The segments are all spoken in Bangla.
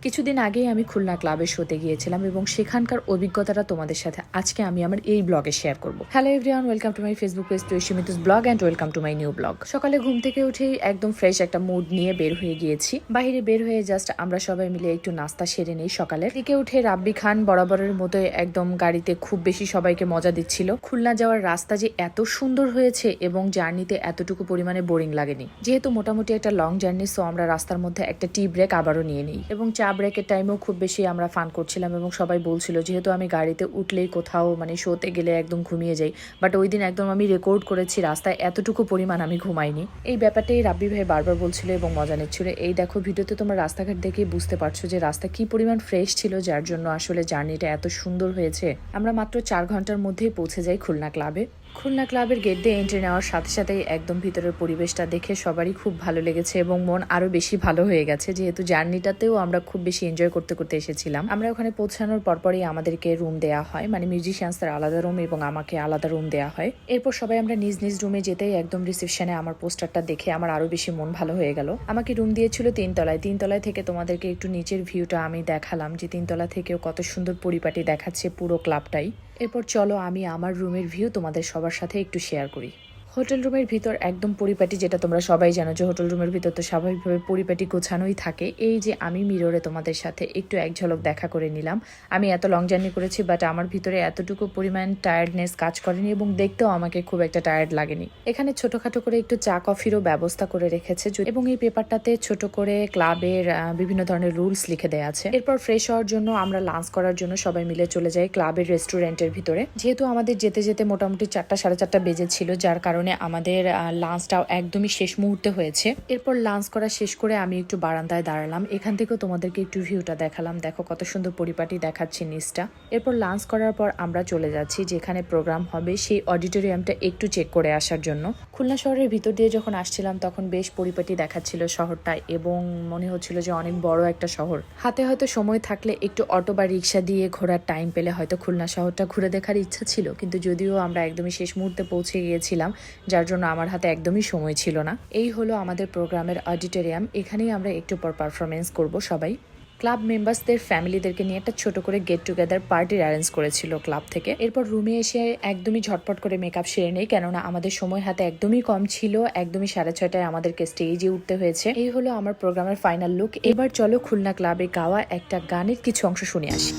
কিছুদিন আগেই আমি খুলনা ক্লাবের শোতে গিয়েছিলাম এবং সেখানকার অভিজ্ঞতাটা তোমাদের সাথে আজকে আমি আমার এই ব্লগে শেয়ার করব। Hello everyone, welcome to my Facebook page টুইশিমিতুস blog and welcome to my new blog. সকালে ঘুম থেকে উঠেই একদম ফ্রেশ একটা মুড নিয়ে বের হয়ে গিয়েছি। বাইরে বের হয়ে জাস্ট আমরা সবাই মিলে একটু নাস্তা সেরে নেই। সকালের দিকে উঠে রাব্বি খান বরাবরের মতো একদম গাড়িতে খুব বেশি সবাইকে মজা দিচ্ছিল। খুলনা যাওয়ার রাস্তা যে এত সুন্দর হয়েছে এবং জার্নিতে এতটুকু পরিমাণে বোরিং লাগেনি। যেহেতু মোটামুটি একটা লং জার্নি, সো আমরা রাস্তার মধ্যে একটা টি ব্রেক আবারও নিয়ে নিই এবং চা ব্রেকের টাইমেও খুব বেশি আমরা ফান করছিলাম এবং সবাই বলছিল যেহেতু আমি গাড়িতে উঠলেই কোথাও শোতে গেলে একদম ঘুমিয়ে যাই, বাট ওই দিন একদম আমি রেকর্ড করেছি রাস্তায় এতটুকু পরিমাণ আমি ঘুমাইনি। এই ব্যাপারটাই রাব্বি ভাই বারবার বলছিল এবং মজা নিচ্ছিল। এই দেখো ভিডিওতে তোমরা রাস্তাঘাট দেখেই বুঝতে পারছো যে রাস্তা কি পরিমাণ ফ্রেশ ছিল, যার জন্য আসলে জার্নিটা এত সুন্দর হয়েছে। আমরা মাত্র 4 ঘন্টার মধ্যেই পৌঁছে যাই খুলনা ক্লাবে। খুলনা ক্লাবের গেট দিয়ে এন্ট্রি নেওয়ার সাথে সাথেই একদম ভিতরের পরিবেশটা দেখে সবারই খুব ভালো লেগেছে এবং মন আরো বেশি ভালো হয়ে গেছে, যেহেতু জার্নিটাতেও আমরা খুব বেশি এনজয় করতে করতে এসেছিলাম। আমরা ওখানে পৌঁছানোর পরপরই আমাদেরকে রুম দেওয়া হয়, মিউজিশিয়ানসদের আলাদা রুম এবং আমাকে আলাদা রুম দেওয়া হয়। এরপর সবাই আমরা নিজ নিজ রুমে যেতেই একদম রিসেপশনে আমার পোস্টারটা দেখে আমার আরো বেশি মন ভালো হয়ে গেল। আমাকে রুম দিয়েছিল 3 তলায়। 3 তলায় থেকে তোমাদেরকে একটু নিচের ভিউটা আমি দেখালাম যে 3 তলা থেকেও কত সুন্দর পরিপাটি দেখাচ্ছে পুরো ক্লাবটাই। এরপর চলো আমি আমার রুমের ভিউ তোমাদের সবার সাথে একটু শেয়ার করি। হোটেল রুমের ভিতর একদম পরিপাটি, যেটা তোমরা সবাই জানো যে হোটেল রুমের ভিতর তো স্বাভাবিকভাবে পরিপাটি গোছানোই থাকে। এই যে আমি মিররে তোমাদের সাথে একটু এক ঝলক দেখা করে নিলাম। আমি এত লং জার্নি করেছি, বাট আমার ভিতরে এতটুকু পরিমাণ টায়ার্ডনেস কাজ করেনি এবং দেখতেও আমাকে খুব একটা টায়ার্ড লাগেনি। এখানে ছোটখাটো করে একটু চা কফিরও ব্যবস্থা করে রেখেছে এবং এই পেপারটাতে ছোট করে ক্লাবের বিভিন্ন ধরনের রুলস লিখে দেওয়া আছে। এরপর ফ্রেশ হওয়ার জন্য আমরা লাঞ্চ করার জন্য সবাই মিলে চলে যাই ক্লাবের রেস্টুরেন্টের ভিতরে। যেহেতু আমাদের যেতে যেতে মোটামুটি 4টা সাড়ে 4টা বেজেছিল, যার কারণে আমাদের লাঞ্চটাও একদমই শেষ মুহূর্তে হয়েছে। এরপর লাঞ্চ করা শেষ করে আমি একটু বারান্দায় দাঁড়ালাম। এখান থেকেও তোমাদেরকে একটু ভিউটা দেখালাম। দেখো কত সুন্দর পরিপাটি দেখাচ্ছি নিচটা। এরপর লাঞ্চ করার পর আমরা চলে যাচ্ছি যেখানে প্রোগ্রাম হবে সেই অডিটোরিয়ামটা একটু চেক করে আসার জন্য। খুলনা শহরের ভিতর দিয়ে যখন আসছিলাম তখন বেশ পরিপাটি দেখাচ্ছিল শহরটা এবং মনে হচ্ছিল যে অনেক বড় একটা শহর। হাতে হয়তো সময় থাকলে একটু অটো বা রিক্সা দিয়ে ঘোরার টাইম পেলে হয়তো খুলনা শহরটা ঘুরে দেখার ইচ্ছা ছিল, কিন্তু যদিও আমরা একদমই শেষ মুহূর্তে পৌঁছে গিয়েছিলাম, যার জন্য আমার হাতে একদমই সময় ছিল না। এই হলো আমাদের প্রোগ্রামের অডিটোরিয়াম। এখানেই আমরা একটু পর পারফরমেন্স করব সবাই। ক্লাব মেম্বার্সদের ফ্যামিলিদেরকে নিয়ে একটা ছোট করে গেট টুগেদার পার্টির অ্যারেঞ্জ করেছিল ক্লাব থেকে। এরপর রুমে এসে একদমই ঝটপট করে মেকআপ সেরে নেই, কেননা আমাদের সময় হাতে একদমই কম ছিল। একদমই 6:30টায় আমাদেরকে স্টেজে উঠতে হয়েছে। এই হলো আমার প্রোগ্রামের ফাইনাল লুক। এবার চলো খুলনা ক্লাবে গাওয়া একটা গানের কিছু অংশ শুনে আসি।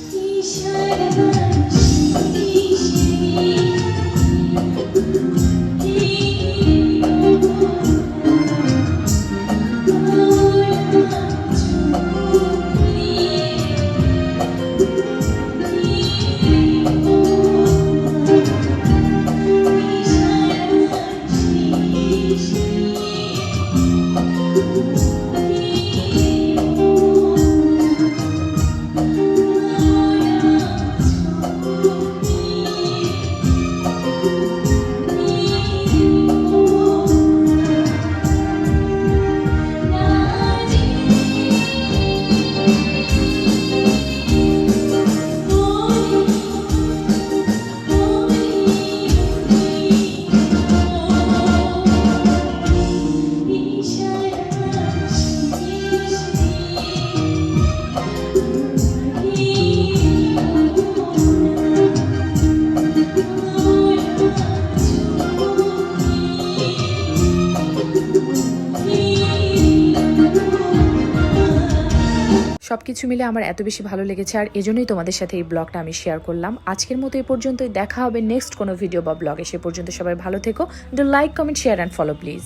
সবকিছু মিলে আমার এত বেশি ভালো লেগেছে, আর এজন্যই তোমাদের সাথে এই ব্লগটা আমি শেয়ার করলাম। আজকের মতো এই পর্যন্তই। দেখা হবে নেক্সট কোনো ভিডিও বা ব্লগে। সে পর্যন্ত সবাই ভালো থেকো। Do like, comment, share and follow please.